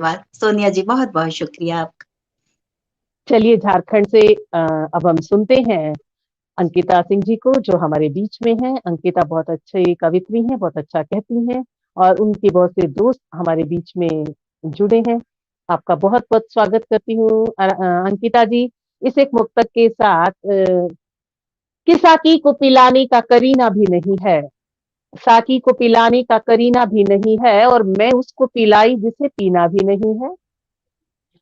धन्यवाद। सोनिया जी, बहुत-बहुत शुक्रिया आपका। चलिए झारखंड से अब हम सुनते हैं अंकिता सिंह जी को, जो हमारे बीच में हैं। अंकिता बहुत अच्छी कवित्री हैं, बहुत अच्छा कहती हैं और उनके बहुत से दोस्त हमारे बीच में जुड़े हैं। आपका बहुत-बहुत स्वागत करती हूँ अंकिता जी। इस एक मुक्तक के साथ कि साकी को पिलाने का करीना भी नहीं है, साकी को पिलाने का करीना भी नहीं है और मैं उसको पिलाई जिसे पीना भी नहीं है।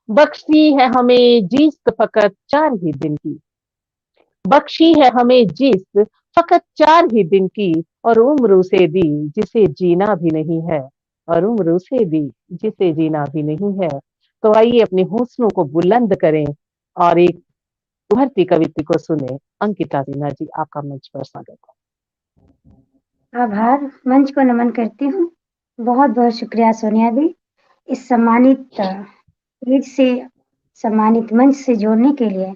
बख्शी है हमें जिस्क फकत 4 ही दिन की, बख्शी है हमें जिस्क फकत 4 ही दिन की और उम्र उसे दी जिसे जीना भी नहीं है, और उम्र उसे दी जिसे जीना भी नहीं है। तो आइए अपने हौसलों को बुलंद करें और एक उभरती कविता को सुने। अंकिता सिन्हा जी, आपका मंच पर स्वागत है। आभार, मंच को नमन करती हूँ। बहुत बहुत शुक्रिया सोनिया दी, इस सम्मानित पेज से, सम्मानित मंच से जोड़ने के लिए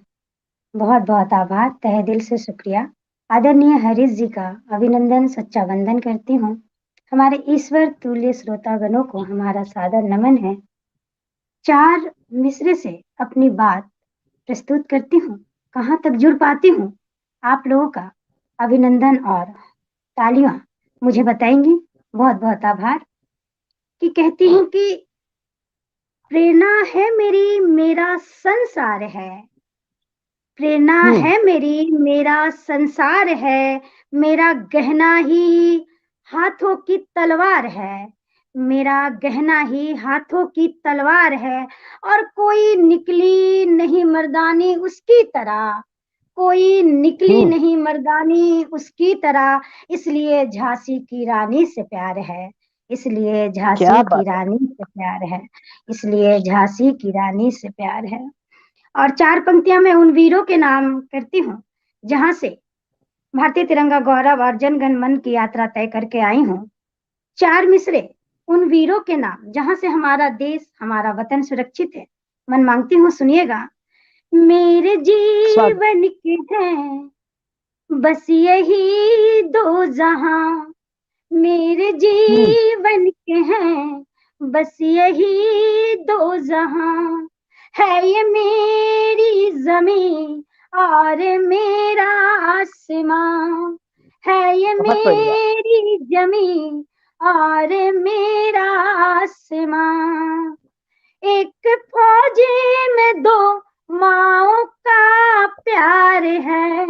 बहुत बहुत आभार, तहे दिल से शुक्रिया। आदरणीय हरीश जी का अभिनंदन, सच्चा वंदन करती हूँ। हमारे ईश्वर तुल्य श्रोतागणों को हमारा सादर नमन है। 4 मिसरे से अपनी बात प्रस्तुत करती हूँ, कहाँ तक जुड़ पाती हूँ आप लोगों का अभिनंदन और तालियां मुझे बताएंगी। बहुत बहुत आभार। कि कहती हूँ कि प्रेरणा है मेरी, मेरा संसार है, प्रेरणा है मेरी, मेरा संसार है, मेरा गहना ही हाथों की तलवार है, मेरा गहना ही हाथों की तलवार है। और कोई निकली नहीं मर्दानी उसकी तरह, कोई निकली नहीं मर्दानी उसकी तरह, इसलिए झांसी की रानी से प्यार है, इसलिए झांसी की रानी से प्यार है, इसलिए झांसी की रानी से प्यार है। और 4 पंक्तियां मैं उन वीरों के नाम करती हूँ जहां से भारतीय तिरंगा गौरव और जनगण मन की यात्रा तय करके आई हूँ। 4 मिसरे उन वीरों के नाम जहां से हमारा देश, हमारा वतन सुरक्षित है। मन मांगती हूँ, सुनिएगा। मेरे जीवन के हैं बस यही 2 जहां, मेरे जीवन के हैं बस यही 2 जहां, है ये मेरी जमीन और मेरा आसमां, है ये मेरी जमीन और मेरा आसमां। एक फौजी में 2 माओ का प्यार है,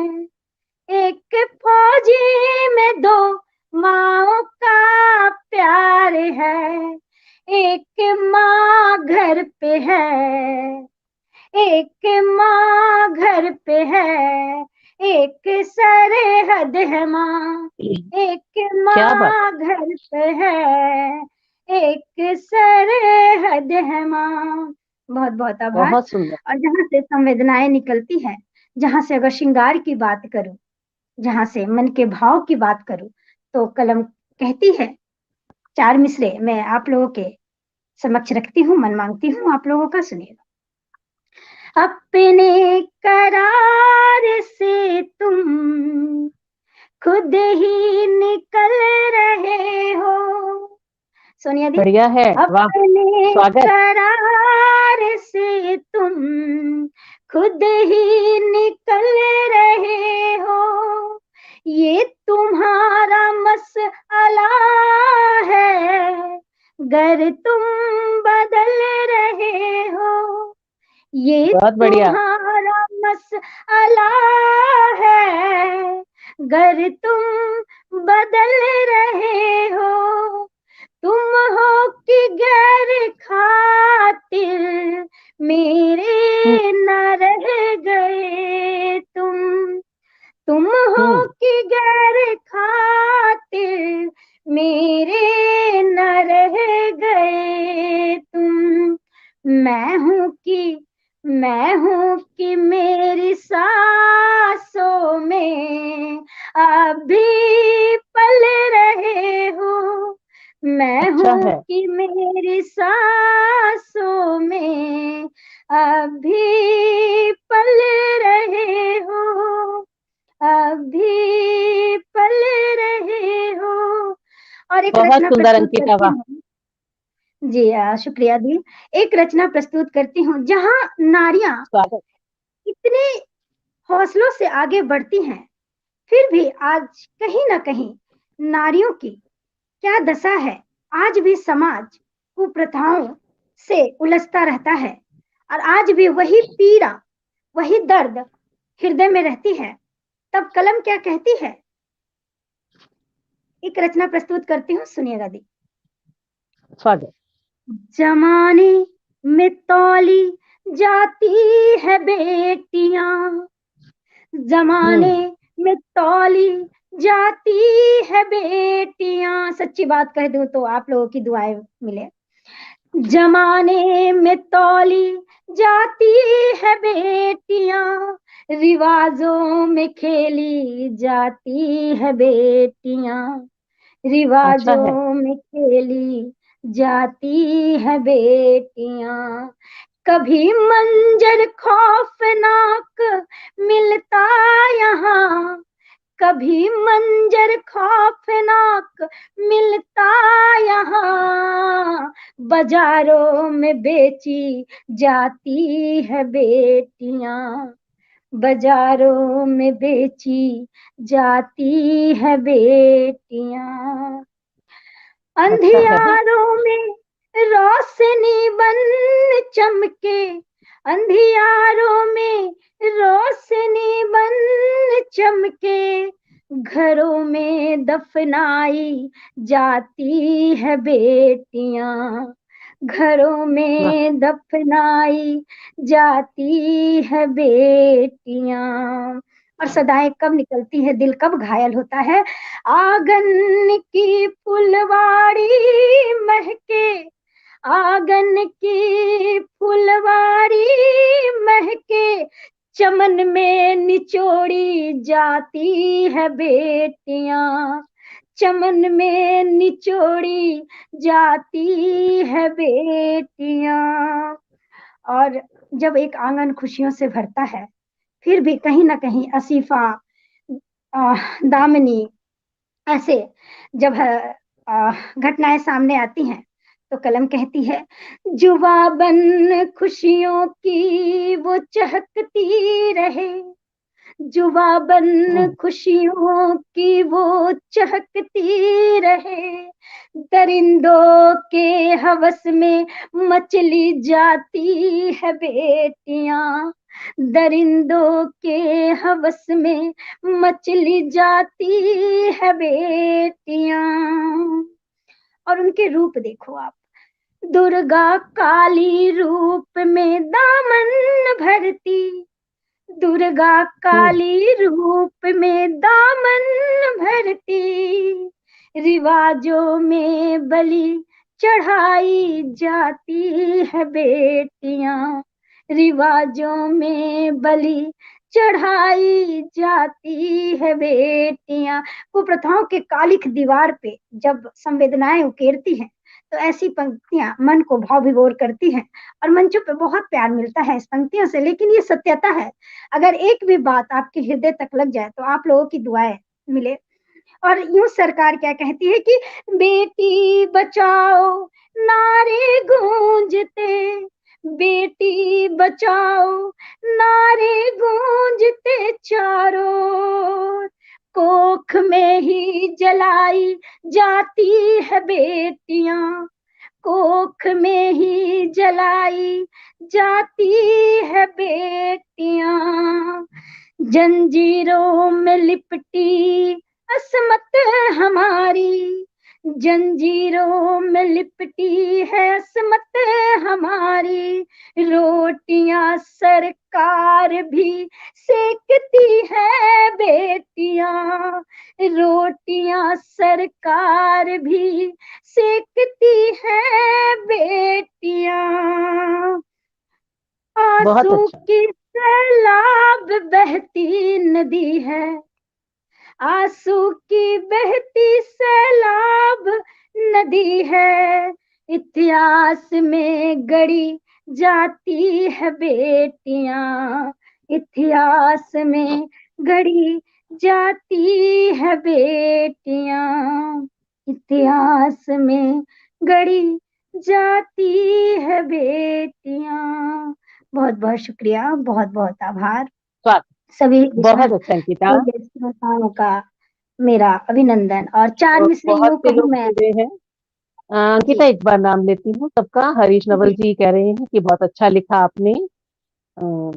एक फौजी में 2 माओ का प्यार है, एक माँ घर पे है, एक माँ घर पे है, एक सरहद है माँ, एक माँ घर पे है, एक सरहद है माँ। बहुत बहुत आभार। बहुत सुंदर। और जहाँ से संवेदनाएं निकलती है, जहाँ से अगर श्रृंगार की बात करूं, जहाँ से मन के भाव की बात करूं, तो कलम कहती है। 4 मिसरे मैं आप लोगों के समक्ष रखती हूँ, मन मांगती हूँ आप लोगों का, सुनिएगा। अपने करार से तुम खुद ही निकल रहे हो, सोनिया दी। बढ़िया है, अपने करार से तुम खुद ही निकल रहे हो, ये तुम्हारा मसला है, गर तुम बदल रहे हो, ये तुम्हारा मसला है, गर तुम बदल रहे हो, तुम हो कि गैर खातिर मेरे न रह गए तुम हो कि गैर खातिर मेरे न रह गए तुम। मैं हूँ कि मेरी सांसों में अभी पल रहे हो, मैं हूँ कि मेरी सांसों में अभी पल रहे हो, अभी पल रहे हो। और एक बहुत रचना सुंदर अंकिता, वाह। जी शुक्रिया दी। एक रचना प्रस्तुत करती हूँ जहाँ नारियां स्वागत। इतने हौसलों से आगे बढ़ती हैं, फिर भी आज कहीं ना कहीं नारियों की क्या दशा है। आज भी समाज कुप्रथाओं से उलझता रहता है और आज भी वही पीड़ा, वही दर्द हृदय में रहती है। तब कलम क्या कहती है? एक रचना प्रस्तुत करती हूँ, सुनिएगा दी। स्वागत। जमाने में तौली जाती है बेटियां, जमाने में तौली जाती है बेटियां। सच्ची बात कह दूं तो आप लोगों की दुआएं मिले। जमाने में तौली जाती है बेटियां, रिवाजों में खेली जाती है बेटियां, अच्छा है। रिवाजों में खेली जाती है बेटियां। कभी मंजर खौफनाक मिलता यहाँ, कभी मंजर खौफनाक मिलता यहाँ, बाजारों में बेची जाती है बेटियां, बाजारों में बेची जाती है बेटियां। अच्छा है। अंधियारों में रोशनी बन चमके, अंधियारों में रोशनी बन चमके, घरों में दफनाई जाती है बेटियां, घरों वाह। में दफनाई जाती है बेटियां। और सदाएं कब निकलती है, दिल कब घायल होता है। आंगन की फुलवाड़ी महके, आंगन की फुलवाड़ी महके, चमन में निचोड़ी जाती है बेटियां, चमन में निचोड़ी जाती है बेटियां। और जब एक आंगन खुशियों से भरता है, फिर भी कहीं ना कहीं असीफा, दामिनी, ऐसे जब घटनाएं सामने आती हैं तो कलम कहती है, जुबाबन खुशियों की वो चहकती रहे, जुबाबन खुशियों की वो चहकती रहे, दरिंदों के हवस में मचली जाती है बेटियां, दरिंदों के हवस में मचली जाती है बेटियां। और उनके रूप देखो आप, दुर्गा काली रूप में दामन भरती, दुर्गा काली रूप में दामन भरती, रिवाजों में बलि चढ़ाई जाती है बेटियां, रिवाजों में बलि चढ़ाई जाती है बेटियां। कुप्रथाओं के कालिख दीवार पे जब संवेदनाएं उकेरती हैं तो ऐसी पंक्तियां मन को भाव विभोर करती हैं और मंचों पे बहुत प्यार मिलता है इस पंक्तियों से। लेकिन ये सत्यता है, अगर एक भी बात आपके हृदय तक लग जाए तो आप लोगों की दुआएं मिले। और यूं सरकार क्या कहती है कि बेटी बचाओ नारे गूंजते, बेटी बचाओ नारे गूंजते चारों, कोख में ही जलाई जाती है बेटियां, कोख में ही जलाई जाती है बेटियां, जंजीरों में लिपटी असमत हमारी, जंजीरों में लिपटी है असमत हमारी, रोटियां सरकार भी सेकती है बेटियां, रोटियां सरकार भी सेकती है बेटियां। बहुत आंसू अच्छा। की सैलाब बहती नदी है, आंसू की बहती सैलाब नदी है, इतिहास में गढ़ी जाती है बेटियां, इतिहास में गढ़ी जाती है बेटियां, इतिहास में गढ़ी जाती है बेटियां। बहुत बहुत शुक्रिया, बहुत बहुत आभार। स्वागत। सभी बहुत अच्छा अंकिता। श्रोताओं का मेरा अभिनंदन। और 4 मिसरे बहुत यूं से कहूँ लोग मैं। जुड़े हैं। जी अंकिता, एक बार नाम लेती हूँ सबका। हरीश नवल जी जी कह रहे हैं कि बहुत अच्छा लिखा आपने। अ,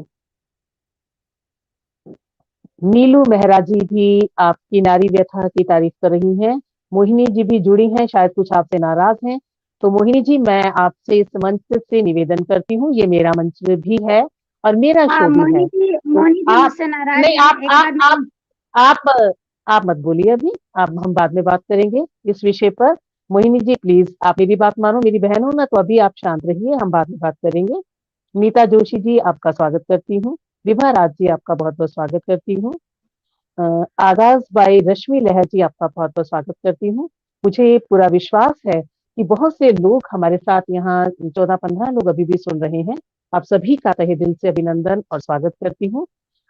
नीलू मेहरा जी भी आपकी नारी व्यथा की तारीफ कर रही हैं। मोहिनी जी भी जुड़ी हैं, शायद कुछ आपसे नाराज हैं। तो मोहिनी जी, मैं आपसे इस मंच से निवेदन करती हूँ, ये मेरा मंच भी है और मेरा शो भी है। तो मोहिनी जी आप, मुझसे नाराज नहीं, हैं, एक बार मेरी। आप आप मत बोलिए अभी। आप, हम बाद में बात करेंगे इस विषय पर। मोहिनी जी प्लीज, आप मेरी बात मानो, मेरी बहन हो ना, तो अभी आप शांत रहिए, हम बाद में बात करेंगे। मीता जोशी जी, आपका स्वागत करती हूँ। विभा राज जी, आपका बहुत बहुत स्वागत करती हूँ। आगाज बाई रश्मि लहर जी, आपका बहुत बहुत स्वागत करती हूँ। मुझे पूरा विश्वास है कि बहुत से लोग हमारे साथ यहाँ 14-15 लोग अभी भी सुन रहे हैं। आप सभी का तहे दिल से अभिनंदन और स्वागत करती हूँ।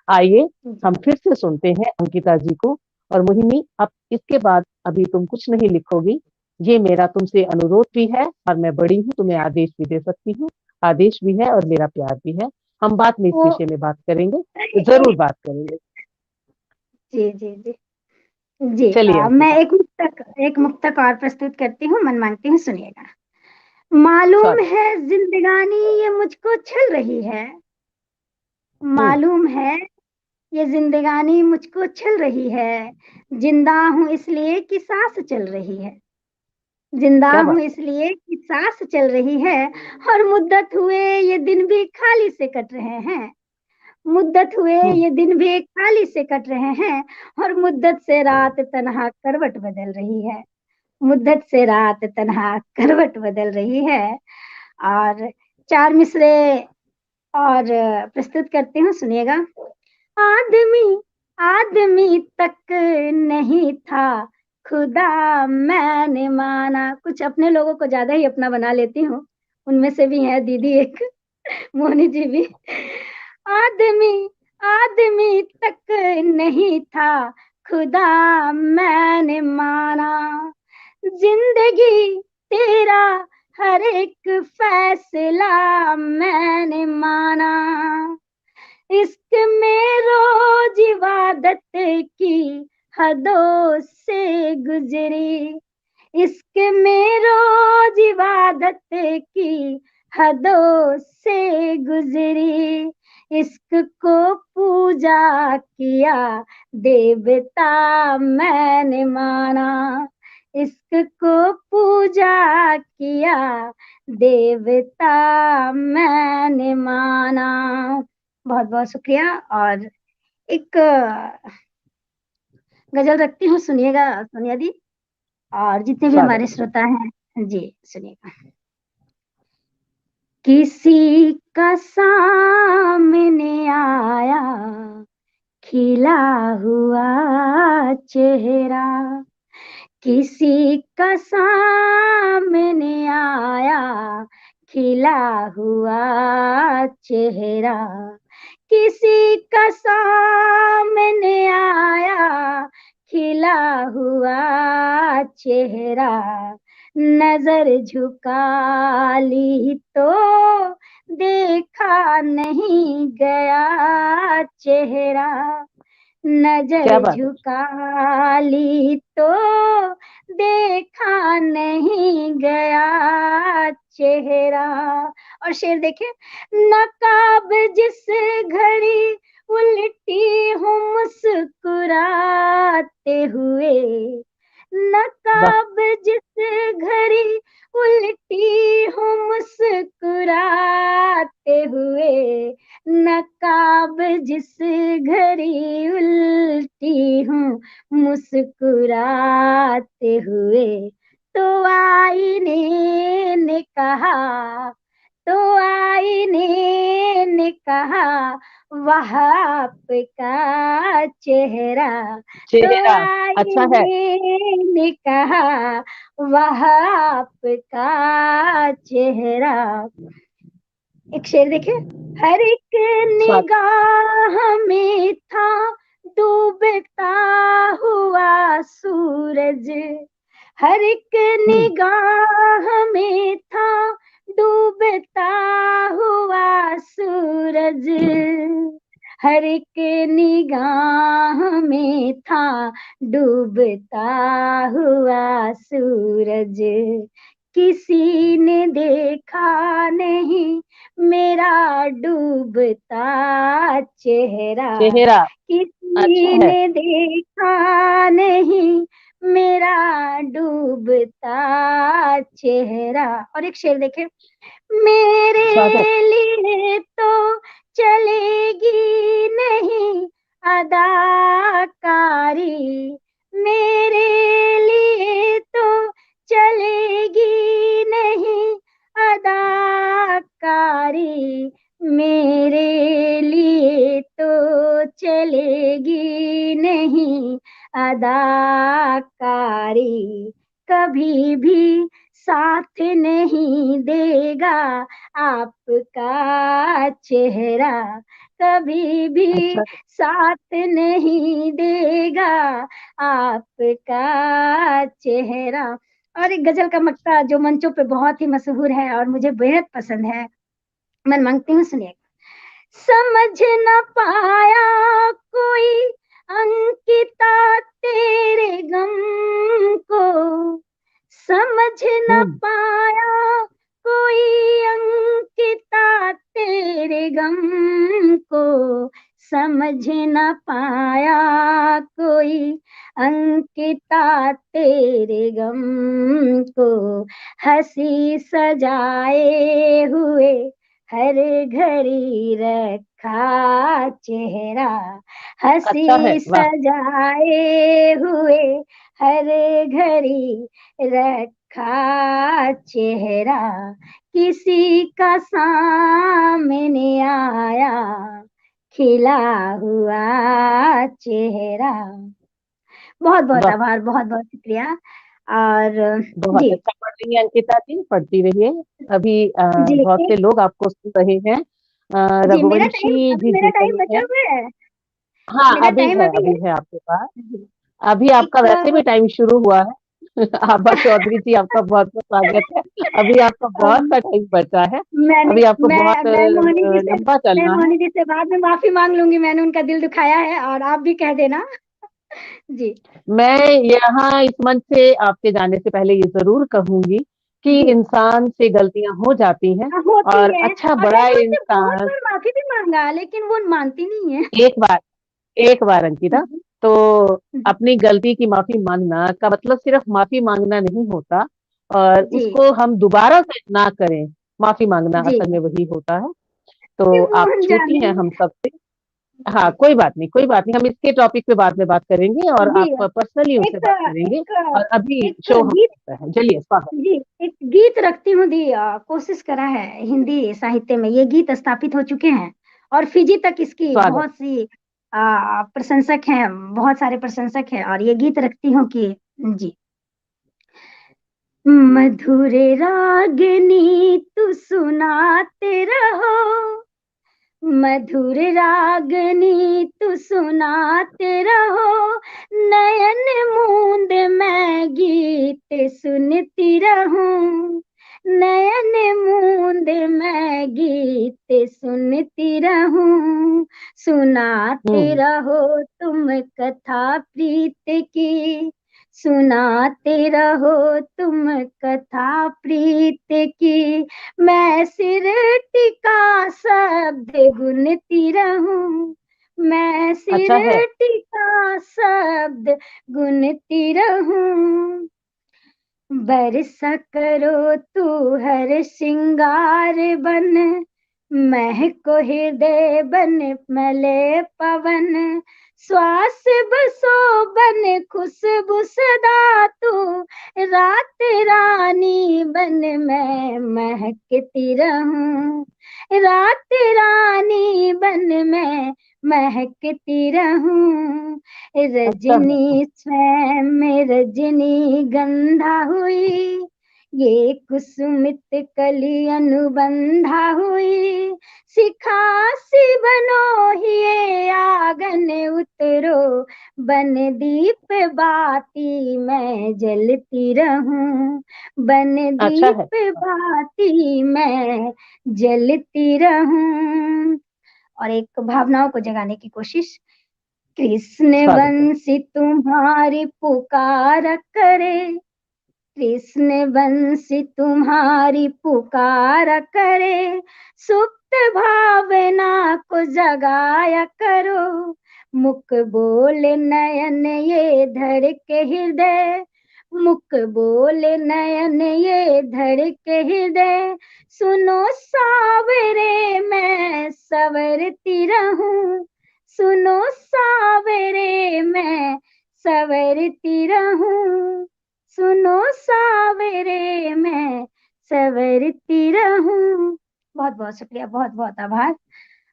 आइए जी हम फिर से सुनते हैं अंकिता जी को। और मोहिनी, अब इसके बाद अभी तुम कुछ नहीं लिखोगी, ये मेरा तुमसे अनुरोध भी है और मैं बड़ी हूँ, तुम्हें आदेश भी दे सकती हूँ। आदेश भी है और मेरा प्यार भी है। हम बाद में इस वो विषय में बात करेंगे, जरूर बात करेंगे। जी जी जी जी। चलिए मैं अंकिता, एक मुक्तक और प्रस्तुत करती हूँ, मन मांगती हूँ, सुनिएगा। मालूम स्वागत। है जिंदगानी ये मुझको छल रही है। हम्म। मालूम है ये जिंदगानी मुझको छल रही है। जिंदा हूँ इसलिए कि सांस चल रही है। जिंदा क्या हूँ बात। इसलिए कि सांस चल रही है। और मुद्दत हुए ये दिन भी खाली से कट रहे हैं। मुद्दत हुए हम्म। ये दिन भी खाली से कट रहे हैं। और मुद्दत से रात तन्हा करवट बदल रही है। मुद्दत से रात तन्हा करवट बदल रही है। और 4 मिसरे और प्रस्तुत करती हूँ, सुनिएगा। आदमी आदमी तक नहीं था, खुदा मैंने माना। कुछ अपने लोगों को ज्यादा ही अपना बना लेती हूँ। उनमें से भी है दीदी एक, मोनी जी भी। आदमी आदमी तक नहीं था, खुदा मैंने माना। जिंदगी तेरा हर एक फैसला मैंने माना। इश्क में रोज इबादत की हदों से गुजरी। इश्क में रोज इबादत की हदों से गुजरी। इश्क को पूजा किया, देवता मैंने माना। इश्क को पूजा किया, देवता मैंने माना। बहुत बहुत शुक्रिया। और एक गजल रखती हूँ, सुनिएगा सोनिया दी, और जितने भी स्वागत। हमारे श्रोता हैं जी सुनिएगा। किसी का सामने आया खिला हुआ चेहरा। किसी का सामने आया खिला हुआ चेहरा। किसी का सामने आया खिला हुआ चेहरा। नजर झुका ली तो देखा नहीं गया चेहरा। नजर क्या बात है। झुका ली तो देखा नहीं गया चेहरा। और शेर देखे। नकाब जिस घड़ी उल्टी हूँ मुस्कुराते हुए। वाह। नकाब जिस घड़ी उल्टी हूँ मुस्कुराते हुए। नकाब जिस घड़ी उल्टी हूँ मुस्कुराते हुए। तो आईने ने कहा, तो आईने ने कहा वह आपका चेहरा। तो चेहरा अच्छा है। आईने ने कहा वह आपका चेहरा। एक शेर देखे। हर एक स्वागत। निगाह में था डूबता हुआ सूरज। हर एक हम्म, निगाह में था डूबता हुआ सूरज, हर एक निगाह में था डूबता हुआ सूरज। किसी ने देखा नहीं मेरा डूबता चेहरा, चेहरा अच्छा किसी है। ने देखा नहीं मेरा डूबता चेहरा। और एक शेर देखे, मेरे स्वागत। लिए तो चलेगी नहीं अदाकारी, मेरे लिए तो चलेगी नहीं अदाकारी, मेरे लिए तो चलेगी नहीं अदाकारी। कभी भी साथ नहीं देगा आपका चेहरा, कभी भी अच्छा साथ नहीं देगा आपका चेहरा। और एक गजल का मक्ता जो मंचों पे बहुत ही मशहूर है और मुझे बेहद पसंद है, मैं मांगती हूँ, सुनिए। समझ न पाया कोई अंकिता तेरे गम को, समझ न हम्म, पाया कोई अंकिता तेरे गम को, समझ न पाया कोई अंकिता तेरे गम को, हंसी सजाए हुए हर घड़ी रखा चेहरा, अच्छा है, हंसी वाह। सजाए हुए हर घड़ी रखा चेहरा, किसी का सामने आया खिला हुआ चेहरा। बहुत बहुत वाह, आभार, बहुत बहुत शुक्रिया। और बहुत जी अच्छा पढ़ रही है अंकिता जी, पढ़ती रहिए। अभी जी बहुत से लोग आपको सुन रहे हैं। जी, मेरा टाइम, रघुवंशी अभी जी मेरा जुड़ टाइम रहे बचा हैं। हुआ है, हाँ, मेरा टाइम अभी अभी है। है आपके पास। जी, अभी आपका एक वैसे भी टाइम शुरू हुआ है। आभा चौधरी जी, आपका बहुत बहुत स्वागत है। अभी आपका बहुत अम, सा टाइम बचा है। मैंने अभी आपको बहुत मैं मोहिनी जी से, लंबा मैं चलना है। मोहिनी जी से बाद में माफी मांग लूंगी, मैंने उनका दिल दुखाया है, और आप भी कह देना। जी मैं यहाँ इस मंच से आपके जाने से पहले ये जरूर कहूंगी कि जी, इंसान से गलतियां हो जाती हैं। होती और है, अच्छा और बड़ा मैंने उनसे बहुत इंसान बार माफी भी मांगा, लेकिन वो मानती नहीं है। एक बार एक बार अंकिता, जी तो जी अपनी गलती की माफी मांगना का मतलब सिर्फ माफी मांगना नहीं होता, और जी उसको हम दोबारा से ना करें। माफी मांगना जी, असल में वही होता है। ये तो वो आप छोटी अनजाने हैं में। हम सबसे। हाँ, जी कोई बात नहीं, कोई बात नहीं, हम इसके टॉपिक पे बाद में बात करेंगे और जी, आप पर्सनली उनसे एक बात करेंगे। एक और अभी एक शो गीत, हमारा है, चलिए स्वागत। जी एक गीत रखती हूँ दी, कोशिश करा है हिंदी साहित्य में, ये गीत स्थापित हो चुके हैं और फिजी तक इसकी स्वागत। बहुत सी प्रशंसक हैं, बहुत सारे प्रशंसक हैं, और ये गीत रखती हूँ कि जी, मधुर रागनी तू सुनाते रहो, मधुर रागनी तू सुनाते रहो, नयन मूंद मैं गीत सुनती रहूं, नयन मूंद मैं गीत सुनती रहूं, सुनाते हम्म, रहो तुम कथा प्रीत की, सुनाते रहो तुम कथा प्रीत की, मैं सिर टिका शब्द गुनती रहूं, मैं सिर अच्छा है। टिका शब्द गुनती रहूं, बरसा करो तू हर श्रृंगार बन, महको हृदय बन मले पवन, श्वास बसो बन खुशबू सदा तू, रात रानी बन मैं महकती रहूं, रात रानी बन मैं महकती रहूं, अच्छा है। रजनी स्वयं रजनी गंधा हुई, ये कुसुमित कली अनुबंधा हुई, सिखासी बनो हिये आंगन उतरो, बन दीप बाती मैं जलती रहूं, बन अच्छा है। दीप बाती मैं जलती रहूं। और एक भावनाओं को जगाने की कोशिश। कृष्ण स्वागत है। बंसी तुम्हारी पुकार करे, कृष्ण बंसी तुम्हारी पुकार करे, सुप्त भावना को जगाया करो, मुख बोले नयन ये धड़ के हृदय, मुख बोले नयन ये धड़ के हृदय, सुनो सावरे मैं सवरती रहूं, सुनो सावरे मैं सवरती रहूं, सुनो सावरे मैं सवरती रहूं। बहुत बहुत शुक्रिया, बहुत बहुत आभार।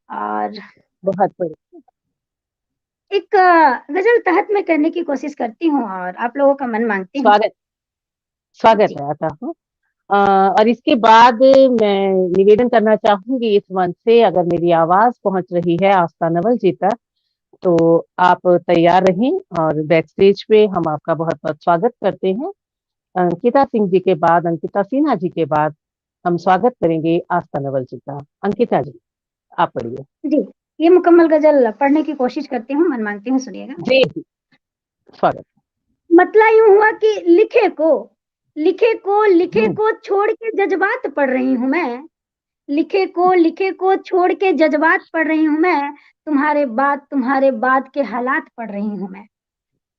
और बहुत बढ़िया। एक गजल तहत में करने की कोशिश करती हूँ और आप लोगों का मन मांगती हूँ। स्वागत स्वागत जी है, आता हूँ। और इसके बाद मैं निवेदन करना चाहूंगी इस मंच से, अगर मेरी आवाज पहुंच रही है आस्था नवल जी तक, तो आप तैयार रहें और बैक स्टेज पे हम आपका बहुत बहुत स्वागत करते हैं। अंकिता सिंह जी के बाद, अंकिता सिन्हा जी के बाद हम स्वागत करेंगे आस्था नवल जी का। अंकिता जी, आप पढ़िए। जी, ये मुकम्मल गजल पढ़ने की कोशिश करती हूँ, मन मांगती हूँ, सुनिएगा। जी जी, स्वागत। मतला यूं हुआ कि लिखे हम्म, को छोड़ के जज्बात पढ़ रही हूँ मैं, लिखे को छोड़ के जज्बात पढ़ रही हूँ मैं, तुम्हारे बाद के हालात पढ़ रही हूँ मैं,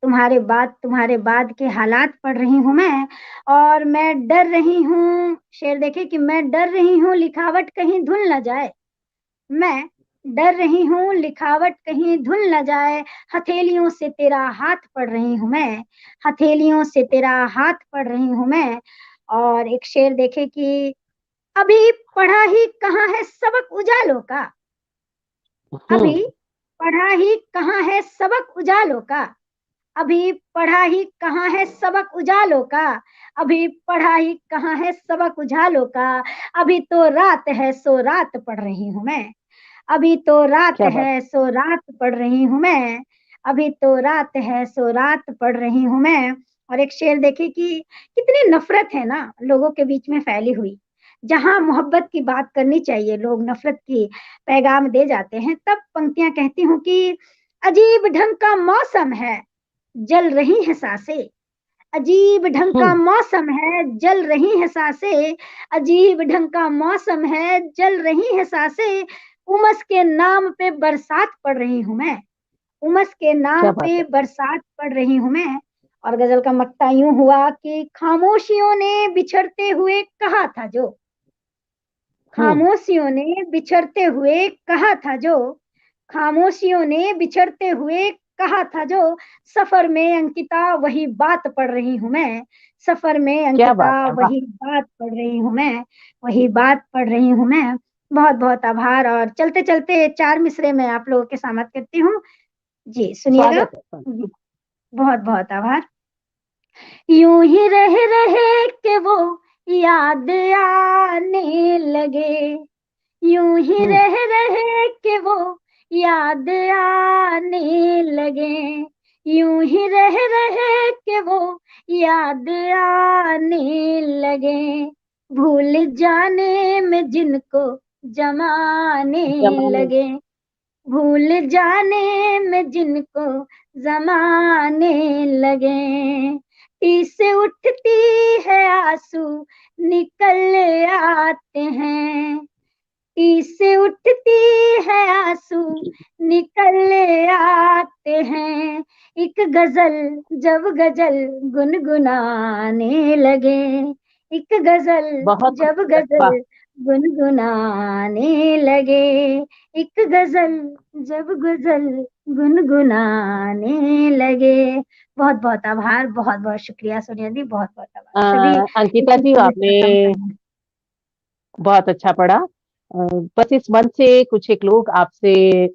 तुम्हारे बाद के हालात पढ़ रही हूँ मैं। और मैं डर रही हूँ, शेर देखे कि मैं डर रही हूँ लिखावट कहीं धुल न जाए, मैं डर रही हूँ लिखावट कहीं धुल न जाए, हथेलियों से तेरा हाथ पढ़ रही हूँ मैं, हथेलियों से तेरा हाथ पढ़ रही हूँ मैं। और एक शेर देखे कि अभी पढ़ा ही कहाँ है सबक उजालों का, अभी हम्म, पढ़ा ही कहाँ है सबक उजालों का, अभी पढ़ा ही कहाँ है सबक उजालों का, अभी पढ़ा ही कहाँ है सबक उजालों का, अभी तो रात है सो रात पढ़ रही हूँ मैं, अभी तो रात क्या बात। है सो रात पढ़ रही हूँ मैं, अभी तो रात है सो रात पढ़ रही हूँ मैं। और एक शेर देखिए कि कितनी नफरत है ना लोगों के बीच में फैली हुई, जहां मोहब्बत की बात करनी चाहिए लोग नफरत की पैगाम दे जाते हैं। तब पंक्तियां कहती हूँ कि अजीब ढंग का मौसम है, जल रही है सांसें, अजीब ढंग का हम्म, मौसम है, जल रही है सांसें, अजीब ढंग का मौसम है, जल रही है सांसें, उमस के नाम पे बरसात पढ़ रही हूँ मैं, उमस के नाम क्या बात पे है। बरसात पढ़ रही हूँ मैं। और गजल का मक्ता यूं हुआ कि खामोशियों ने बिछड़ते हुए कहा था जो, हम्म, खामोशियों ने बिछड़ते हुए कहा था जो, खामोशियों ने बिछड़ते हुए कहा था जो, सफर में अंकिता वही बात पढ़ रही हूँ मैं, सफर में क्या अंकिता बात है, वाह। वही बात पढ़ रही हूँ मैं, वही बात पढ़ रही हूँ मैं। बहुत बहुत आभार। और चलते चलते चार मिसरे में आप लोगों के सामने करती हूँ। जी सुनिएगा। स्वागत है, स्वागत। बहुत बहुत आभार। यूं ही रह के वो याद आने लगे, यूं ही हम्म, रह के वो याद आने लगे, यूं ही रह के वो याद आने लगे, भूल जाने में जिनको जमाने जमाने। लगे, भूल जाने में जिनको जमाने लगे, टीस उठती है आंसू निकल आते हैं, से उठती है आंसू निकल आते हैं, एक गजल जब गजल गुनगुनाने लगे, एक गजल बहुत जब खूबसूरत, वाह। गजल गुनगुनाने लगे, एक गजल जब गजल गुनगुनाने लगे। बहुत बहुत आभार, बहुत बहुत शुक्रिया सोनिया दी, बहुत बहुत आभार सभी। अंकिता जी, आपने खत्म करना। बहुत अच्छा पढ़ा। बस इस मंच से कुछ एक लोग आपसे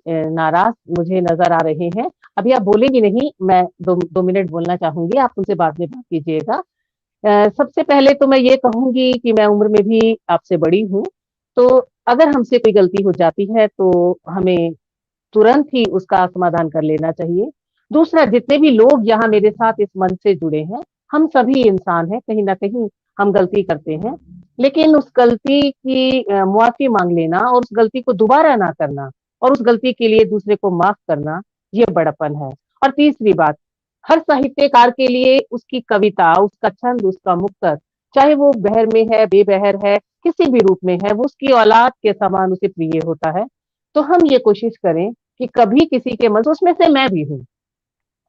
नाराज मुझे नजर आ रहे हैं। अभी आप बोलेंगी नहीं, मैं 2 मिनट बोलना चाहूंगी, आप उनसे बाद में बात कीजिएगा। सबसे पहले तो मैं ये कहूंगी कि मैं उम्र में भी आपसे बड़ी हूँ, तो अगर हमसे कोई गलती हो जाती है तो हमें तुरंत ही उसका समाधान कर लेना चाहिए। दूसरा, जितने भी लोग यहाँ मेरे साथ इस मंच से जुड़े हैं, हम सभी इंसान हैं, कहीं न कहीं हम गलती करते हैं। लेकिन उस गलती की मुआफ़ी माँग लेना और उस गलती को दोबारा ना करना और उस गलती के लिए दूसरे को माफ़ करना, ये बड़प्पन है। और तीसरी बात, हर साहित्यकार के लिए उसकी कविता, उसका छंद, उसका मुक्तक, चाहे वो बहर में है, बेबहर है, किसी भी रूप में है, वो उसकी औलाद के समान उसे प्रिय होता है। तो हम ये कोशिश करें कि कभी किसी के मन, उसमें से मैं भी हूँ,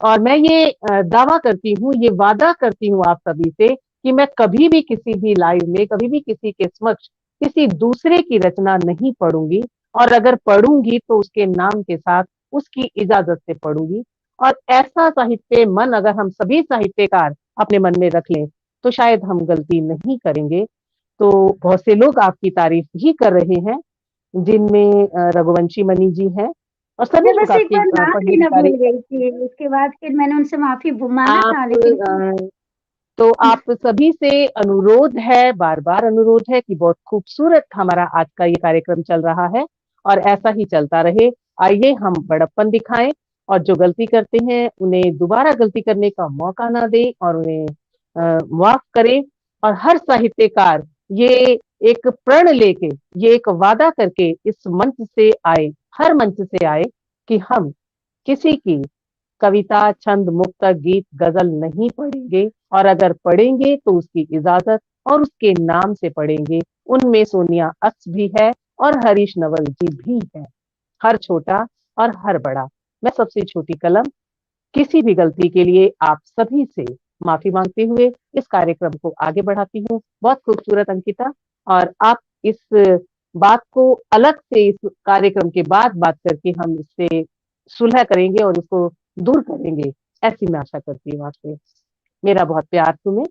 और मैं ये दावा करती हूँ, ये वादा करती हूँ आप सभी से कि मैं कभी भी किसी भी लाइव में, कभी भी किसी के समक्ष किसी दूसरे की रचना नहीं पढ़ूँगी, और अगर पढ़ूँगी तो उसके नाम के साथ उसकी इजाज़त से पढ़ूँगी। और ऐसा साहित्य मन अगर हम सभी साहित्यकार अपने मन में रख लें, तो शायद हम गलती नहीं करेंगे। तो बहुत से लोग आपकी तारीफ़ भी कर रहे हैं, जिनमें रघुवंशी मणि जी हैं, और सभी मैं लोग बस एक आपकी बार नाम पढ़ने की लेना भूल तारीफ़। गई थी, उसके बाद फिर मैंने उनसे माफ़ी माँगा आप था, लेकिन तो आप सभी से अनुरोध है, बार-बार अनुरोध है कि बहुत खूबसूरत हमारा आज का ये कार्यक्रम चल रहा है और ऐसा ही चलता रहे। आइए हम बड़प्पन दिखाएँ और जो गलती करते हैं, उन्हें दोबारा गलती करने का मौका ना दें और उन्हें माफ़ करें। और हर साहित्यकार ये एक प्रण लेके, ये एक वादा करके इस मंच से आए, हर मंच से आए कि हम किसी की कविता, छंद, मुक्तक, गीत, गज़ल नहीं पढ़ेंगे, और अगर पढ़ेंगे तो उसकी इजाज़त और उसके नाम से पढ़ेंगे। उनमें सोनिया अक्स भी है और हरीश नवल जी भी हैं। हर छोटा और हर बड़ा। मैं सबसे छोटी कलम, किसी भी गलती के लिए आप सभी से माफ़ी माँगते हुए इस कार्यक्रम को आगे बढ़ाती हूँ। बहुत खूबसूरत अंकिता, और आप इस बात को अलग से इस कार्यक्रम के बाद बात करके हम इससे सुलह करेंगे और इसको दूर करेंगे, ऐसी मैं आशा करती हूँ आपसे। मेरा बहुत प्यार तुम्हें।